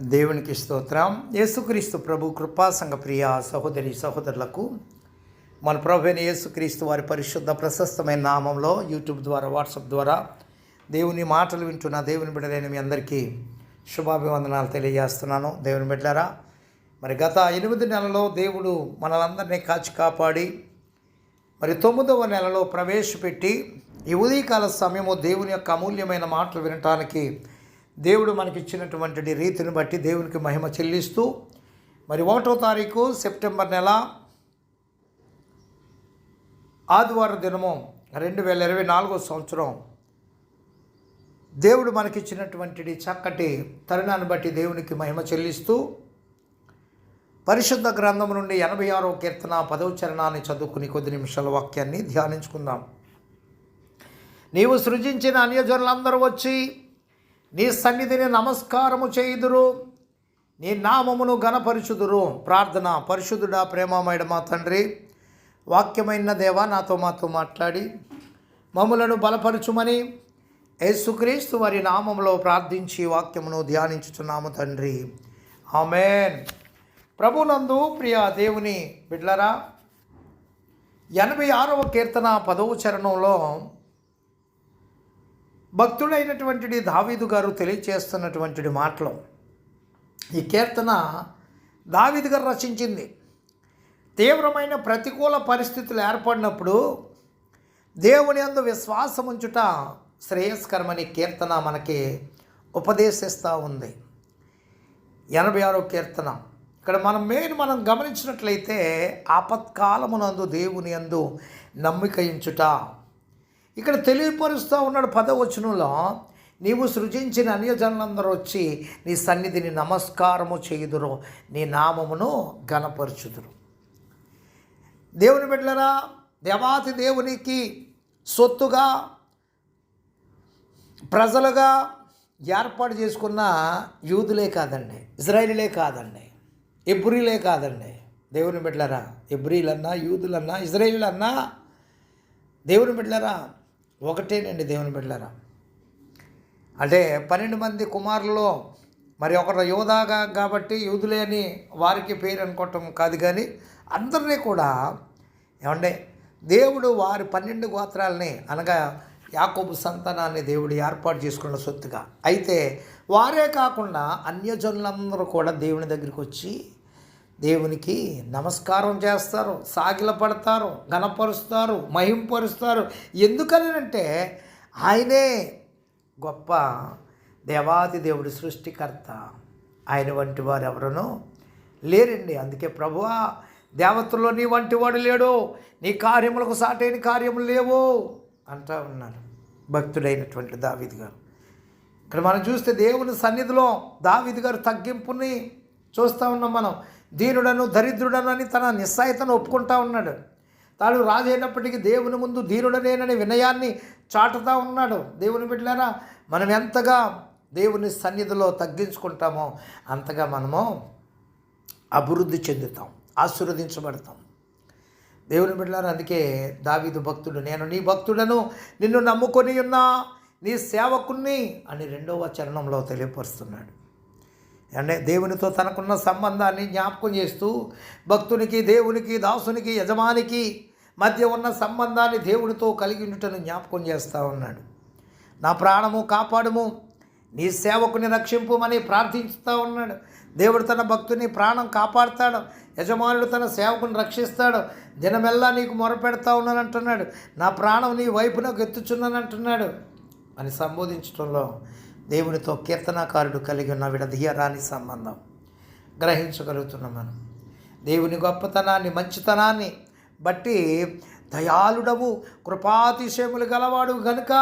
దేవునికి స్తోత్రం. యేసుక్రీస్తు ప్రభు కృపా సంఘ ప్రియ సహోదరి సహోదరులకు మన ప్రభు అయిన యేసుక్రీస్తు వారి పరిశుద్ధ ప్రశస్తమైన నామంలో యూట్యూబ్ ద్వారా వాట్సాప్ ద్వారా దేవుని మాటలు వింటున్న దేవుని బిడ్డలైన మీ అందరికీ శుభాభివందనాలు తెలియజేస్తున్నాను. దేవుని బిడ్డలారా, మరి గత 8 నెలలో దేవుడు మనలందరినీ కాచి కాపాడి మరి 9వ నెలలో ప్రవేశపెట్టి ఈ ఉదయకాల సమయము దేవుని యొక్క అమూల్యమైన మాటలు వినటానికి దేవుడు మనకిచ్చినటువంటి రీతిని బట్టి దేవునికి మహిమ చెల్లిస్తూ మరి 1వ తారీఖు సెప్టెంబర్ నెల ఆదివారం దినము 2024 సంవత్సరం దేవుడు మనకిచ్చినటువంటి చక్కటి తరుణాన్ని బట్టి దేవునికి మహిమ చెల్లిస్తూ పరిశుద్ధ గ్రంథం నుండి 86వ కీర్తన 10వ చరణాన్ని చదువుకుని కొద్ది నిమిషాల వాక్యాన్ని ధ్యానించుకుందాం. నీవు సృజించిన అన్యజనులందరూ వచ్చి నీ సన్నిధిని నమస్కారము చేయుదురు, నీ నామమును ఘనపరచుదురు. ప్రార్థన. పరిశుద్ధుడా, ప్రేమమయుడ మా తండ్రి, వాక్యమైన దేవా, మాతో మాట్లాడి మమ్ములను బలపరచుమని యేసుక్రీస్తు వారి నామంలో ప్రార్థించి వాక్యమును ధ్యానించుచున్నాము తండ్రి, ఆమేన్. ప్రభునందు ప్రియ దేవుని బిడ్డలారా, 86వ కీర్తన 10వ చరణంలో భక్తుడైనటువంటి దావీదు గారు తెలియచేస్తున్నటువంటి మాటలు. ఈ కీర్తన దావీదు గారు రచించింది. తీవ్రమైన ప్రతికూల పరిస్థితులు ఏర్పడినప్పుడు దేవుని యందు విశ్వాసం ఉంచుట శ్రేయస్కరమని కీర్తన మనకి ఉపదేశిస్తూ ఉంది. 86వ కీర్తన. ఇక్కడ మనం గమనించినట్లయితే ఆపత్కాలమునందు దేవుని యందు నమ్మిక ఉంచుట ఇక్కడ తెలియపరుస్తూ ఉన్నాడు. 10వ వచనంలో, నీవు సృజించిన అన్యజనులందరూ వచ్చి నీ సన్నిధిని నమస్కారము చేయుదురు, నీ నామమును ఘనపరచుదురు. దేవుని బిడ్డలారా, దేవాతి దేవునికి సొత్తుగా ప్రజలుగా ఏర్పాటు చేసుకున్న యూదులే కాదండి, ఇజ్రాయేలీలే కాదండి, ఎబ్రీలే కాదండి. దేవుని బిడ్డలారా, ఎబ్రీలన్నా, యూదులన్నా, ఇజ్రాయేలీలన్నా దేవుని బిడ్డలారా ఒకటేనండి. దేవుని బిడ్డలారా అంటే 12 మంది కుమారుల్లో మరి ఒకరు యోధాగా కాబట్టి యూదులే అని వారికి పేరు అనుకోవటం కాదు, కానీ అందరినీ కూడా ఏమంటే దేవుడు వారి 12 గోత్రాలని అనగా యాకోబు సంతానాన్ని దేవుడు ఏర్పాటు చేసుకున్న సొత్తుగా. అయితే వారే కాకుండా అన్యజనులందరూ కూడా దేవుని దగ్గరికి వచ్చి దేవునికి నమస్కారం చేస్తారు, సాగిలపడతారు, ఘనపరుస్తారు, మహింపరుస్తారు. ఎందుకని అంటే ఆయనే గొప్ప దేవాది దేవుడు, సృష్టికర్త. ఆయన వంటి వారు ఎవరనో లేరండి. అందుకే ప్రభువా, దేవతల్లో నీ వంటి వాడు లేడు, నీ కార్యములకు సాటైన కార్యములు లేవు అంటూ ఉన్నారు భక్తుడైనటువంటి దావీదు గారు. ఇక్కడ మనం చూస్తే దేవుని సన్నిధిలో దావీదు గారు తగ్గింపుని చూస్తూ ఉన్నాం. మనం దీనుడను దరిద్రుడను అని తన నిస్సాయితను ఒప్పుకుంటా ఉన్నాడు. తాను రాజు అయినప్పటికీ దేవుని ముందు దీనుడనేనని వినయాన్ని చాటుతూ ఉన్నాడు. దేవుని బిడ్డలారా, మనం ఎంతగా దేవుని సన్నిధిలో తగ్గించుకుంటామో అంతగా మనము అభివృద్ధి చెందుతాం, ఆశీర్వదించబడతాం. దేవుని బిడ్డలారా, అందుకే దావీదు భక్తుడు, నేను నీ భక్తుడను, నిన్ను నమ్ముకొని ఉన్నా, నీ సేవకుణ్ణి అని 2వ చరణంలో తెలియపరుస్తున్నాడు. అంటే దేవునితో తనకున్న సంబంధాన్ని జ్ఞాపకం చేస్తూ భక్తునికి, దేవునికి, దాసునికి, యజమానికి మధ్య ఉన్న సంబంధాన్ని దేవునితో కలిగి ఉండటను జ్ఞాపకం చేస్తూ ఉన్నాడు. నా ప్రాణము కాపాడుము, నీ సేవకుని రక్షింపుమని ప్రార్థిస్తూ ఉన్నాడు. దేవుడు తన భక్తుని ప్రాణం కాపాడుతాడు, యజమానుడు తన సేవకుని రక్షిస్తాడు. దినమెల్లా నీకు మొరపెడతా ఉన్నానంటున్నాడు, నా ప్రాణం నీ వైపునకు ఎత్తుచున్నానంటున్నాడు అని సంబోధించడంలో దేవునితో కీర్తనాకారుడు కలిగి ఉన్న విడదీయరాని సంబంధం గ్రహించగలుగుతున్నాం. మనం దేవుని గొప్పతనాన్ని, మంచితనాన్ని బట్టి దయాళుడవు, కృపాతిశయములు గలవాడు గనుక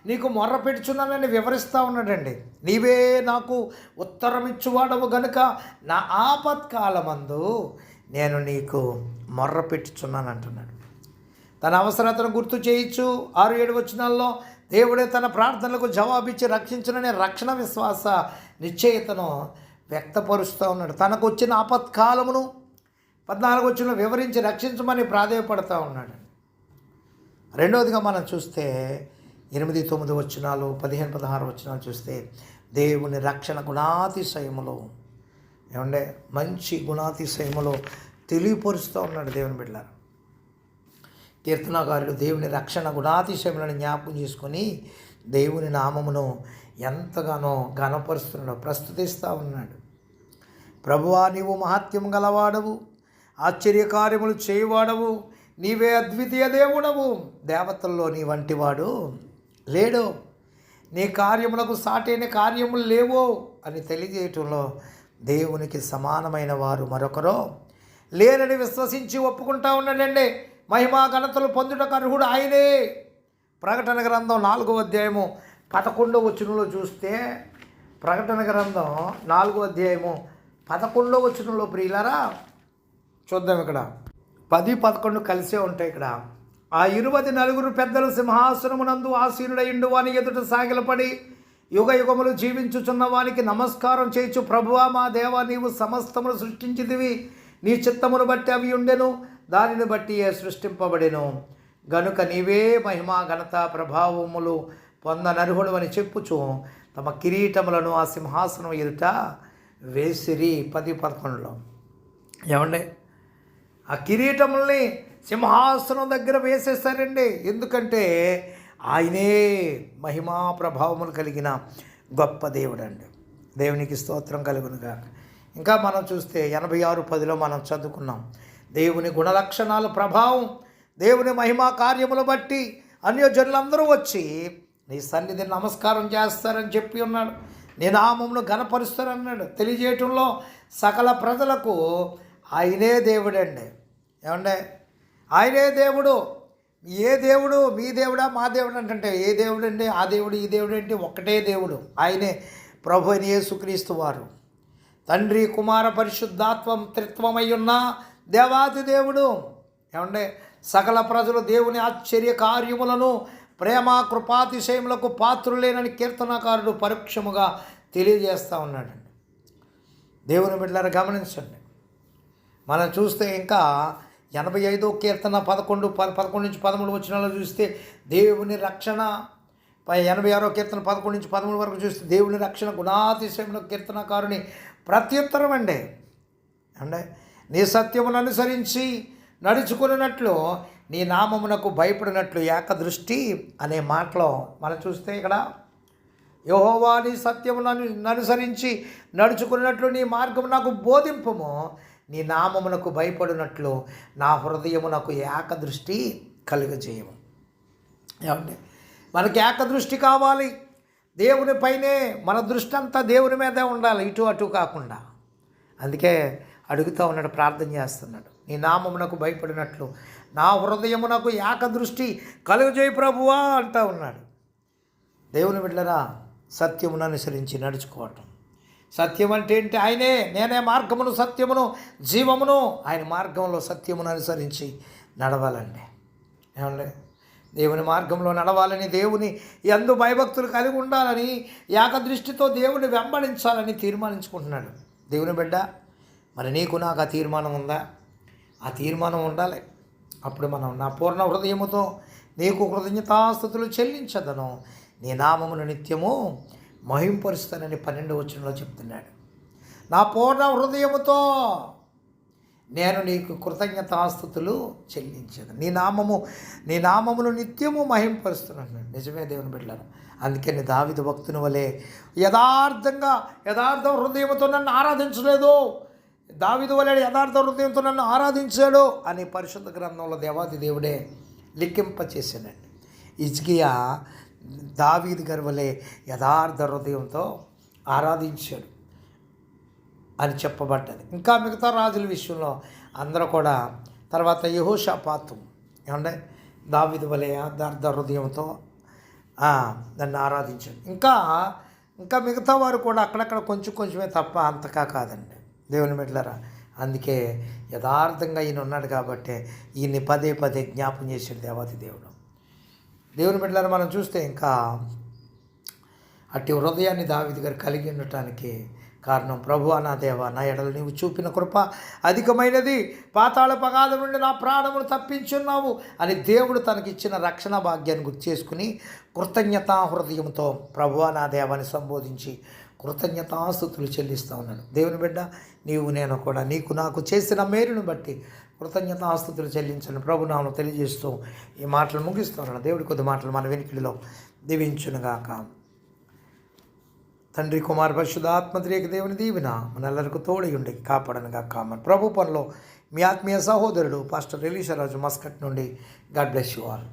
నీకు మొర్ర పెట్టుచున్నానని వివరిస్తూ ఉన్నాడండి. నీవే నాకు ఉత్తరం ఇచ్చువాడవు గనుక నా ఆపత్కాలమందు నేను నీకు మొర్ర పెట్టుచున్నాను అంటున్నాడు. తన అవసరతను గుర్తు చేయొచ్చు. 6-7 వచనాల్లో దేవుడే తన ప్రార్థనలకు జవాబిచ్చి రక్షించుననే రక్షణ విశ్వాస నిశ్చయితను వ్యక్తపరుస్తూ ఉన్నాడు. తనకు వచ్చిన ఆపత్కాలమును 14వ వచనంలో వివరించి రక్షించమని ప్రాధేయపడుతూ ఉన్నాడు. రెండవదిగా మనం చూస్తే 8-9 వచనాలు, 15-16 వచనాలు చూస్తే దేవుని రక్షణ గుణాతిశయములు ఏమంటే మంచి గుణాతిశయములో తెలియపరుస్తూ ఉన్నాడు దేవుని బిడ్డలారా. కీర్తనాకారుడు దేవుని రక్షణ గుణాతిశయములను జ్ఞాపకం చేసుకొని దేవుని నామమును ఎంతగానో ఘనపరుస్తున్నాడో ప్రస్తుతిస్తూ ఉన్నాడు. ప్రభువా, నీవు మహత్యం గలవాడవు, ఆశ్చర్యకార్యములు చేయవాడవు, నీవే అద్వితీయ దేవుడవు, దేవతల్లో నీ వంటివాడు లేడు, నీ కార్యములకు సాటైన కార్యములు లేవో అని తెలియజేయటంలో దేవునికి సమానమైన వారు మరొకరు లేరని విశ్వసించి ఒప్పుకుంటా ఉన్నాడండి. మహిమా ఘనతలు పొందుటకు అర్హుడు ఆయనే. ప్రకటన గ్రంథం 4వ అధ్యాయము 11వ వచనంలో చూస్తే, ప్రకటన గ్రంథం 4వ అధ్యాయము 11వ వచనంలో ప్రియులారా చూద్దాం. ఇక్కడ 10, 11 కలిసే ఉంటాయి. ఇక్కడ ఆ 24 పెద్దలు సింహాసనమునందు ఆసీనుడయుండు వాని ఎదుట సాగిలపడి యుగ యుగములు జీవించుచున్న వానికి నమస్కారం చేయించు, ప్రభువా మా దేవా, నీవు సమస్తమును సృష్టించితివి, నీ చిత్తమును బట్టి అవి ఉండెను, దానిని బట్టి సృష్టింపబడెను, గనుక నీవే మహిమా ఘనత ప్రభావములు పొందనర్హుడు అని చెప్పుచు తమ కిరీటములను ఆ సింహాసనం ఎదుట వేసిరి. 10, 11లో ఏమండి, ఆ కిరీటముల్ని సింహాసనం దగ్గర వేసేస్తారండి. ఎందుకంటే ఆయనే మహిమా ప్రభావములు కలిగిన గొప్ప దేవుడు అండి. దేవునికి స్తోత్రం కలుగునుగా. ఇంకా మనం చూస్తే 86:10లో మనం చదువుకున్నాం, దేవుని గుణలక్షణాల ప్రభావం, దేవుని మహిమా కార్యములు బట్టి అన్యజనులందరూ వచ్చి నీ సన్నిధిని నమస్కారం చేస్తారని చెప్పి ఉన్నాడు. నీ నామమును ఘనపరుస్తారన్నాడు. తెలియజేయటంలో సకల ప్రజలకు ఆయనే దేవుడండి. ఏమండే, ఆయనే దేవుడు. ఏ దేవుడు, మీ దేవుడా మా దేవుడు అంటే ఏ దేవుడు అండి? ఆ దేవుడు ఈ దేవుడు అంటే ఒక్కటే దేవుడు, ఆయనే ప్రభు అయిన యేసుక్రీస్తు వారు. తండ్రి కుమార పరిశుద్ధాత్వం త్రిత్వమై ఉన్న దేవాది దేవుడు. ఏమంటే సకల ప్రజలు దేవుని ఆశ్చర్య కార్యములను ప్రేమ కృపాతిశయములకు పాత్రులేనని కీర్తనకారుడు పరోక్షముగా తెలియజేస్తూ ఉన్నాడండి. దేవుని బిడ్డలారా గమనించండి. మనం చూస్తే ఇంకా 85వ కీర్తన 11 నుంచి 13 వచనాలు చూస్తే దేవుని రక్షణ, 86వ కీర్తన 11 నుంచి 13 వరకు చూస్తే దేవుని రక్షణ గుణాతిశయమున కీర్తనకారుని ప్రత్యుత్తరం అండి. అంటే నీ సత్యమును అనుసరించి నడుచుకున్నట్లు, నీ నామమునకు భయపడినట్లు ఏకదృష్టి అనే మాటలో మనం చూస్తే ఇక్కడ యెహోవా నీ సత్యమును అనుసరించి నడుచుకున్నట్లు నీ మార్గము నాకు బోధింపుము, నీ నామమునకు భయపడినట్లు నా హృదయమునకు ఏకదృష్టి కలుగజేయము. ఏమంటే మనకి ఏకదృష్టి కావాలి. దేవునిపైనే మన దృష్టి అంతా దేవుని మీదే ఉండాలి, ఇటు అటు కాకుండా. అందుకే అడుగుతూ ఉన్నాడు, ప్రార్థన చేస్తున్నాడు, నీ నామమునకు భయపడినట్లు నా హృదయమునకు ఏకదృష్టి కలుగజేయి ప్రభువా అంటూ ఉన్నాడు. దేవుని బిడ్డలారా, సత్యమును అనుసరించి నడుచుకోవటం. సత్యం అంటే ఏంటి? ఆయనే, నేనే మార్గమును సత్యమును జీవమును. ఆయన మార్గంలో సత్యమును అనుసరించి నడవాలండి. ఏమండి, దేవుని మార్గంలో నడవాలని, దేవుని యందు భయభక్తులు కలిగి ఉండాలని, ఏకదృష్టితో దేవుని వెంబడించాలని తీర్మానించుకుంటున్నాడు. దేవుని బిడ్డ, మరి నీకు నాకు ఆ తీర్మానం ఉందా? ఆ తీర్మానం ఉండాలి. అప్పుడు మనం నా పూర్ణ హృదయముతో నీకు కృతజ్ఞతాస్తుతులు చెల్లించదను, నీ నామమును నిత్యము మహింపరుస్తానని 12వ వచనంలో చెప్తున్నాడు. నా పూర్ణ హృదయముతో నేను నీకు కృతజ్ఞతాస్తుతులు చెల్లించదు, నీ నామమును నిత్యము మహింపరుస్తున్నాను. నిజమే దేవుని బిడ్డలారా. అందుకని దావీదు భక్తుని వలె యథార్థ హృదయంతో నన్ను ఆరాధించలేదు, దావీదు వలె యథార్థ హృదయంతో నన్ను ఆరాధించాడు అని పరిశుద్ధ గ్రంథంలో దేవాది దేవుడే లిఖింపచేశానండి. హిజ్కియా దావీదు గారి వలె యథార్థ హృదయంతో ఆరాధించాడు అని చెప్పబడ్డది. ఇంకా మిగతా రాజుల విషయంలో అందరూ కూడా తర్వాత యెహోషాపాతు ఏమంటే దావీదు వలె యథార్థ హృదయంతో దాన్ని ఆరాధించాడు. ఇంకా మిగతా వారు కూడా అక్కడక్కడ కొంచెమే తప్ప అంతకా కాదండి దేవుని బిడ్డలారా. అందుకే యథార్థంగా ఈయన ఉన్నాడు కాబట్టి ఈయన్ని పదే జ్ఞాపం చేశాడు దేవాది దేవుడు. దేవుని బిడ్డలారా, మనం చూస్తే ఇంకా అట్టి హృదయాన్ని దావీదు గారు కలిగి ఉండటానికి కారణం, ప్రభువా నా దేవా, నా ఎడల నీవు చూపిన కృప అధికమైనది, పాతాళ పగాధం నుండి నా ప్రాణమును తప్పించున్నావు అని దేవుడు తనకిచ్చిన రక్షణ భాగ్యాన్ని గుర్తు చేసుకుని కృతజ్ఞతా హృదయంతో ప్రభువా నా దేవాన్ని సంబోధించి కృతజ్ఞతాస్తుతులు చెల్లిస్తూ ఉన్నాడు. దేవుని బిడ్డ నీవు నేను కూడా నీకు నాకు చేసిన మేలును బట్టి కృతజ్ఞతాస్తుతులు చెల్లించండి ప్రభునామం తెలియజేస్తూ ఈ మాటలు ముగిస్తున్నాను. దేవుడి కొద్ది మాటలు మన వెనుకడిలో దీవించునుగాక. తండ్రి కుమార్ పరిశుద్ధాత్మత్రేక దేవుని దీవెన మనందరికీ తోడై ఉండి కాపాడనుగాక. మన ప్రభు పనిలో మీ ఆత్మీయ సహోదరుడు పాస్టర్ ఎలీషా రాజు మస్కట్ నుండి. God bless you all.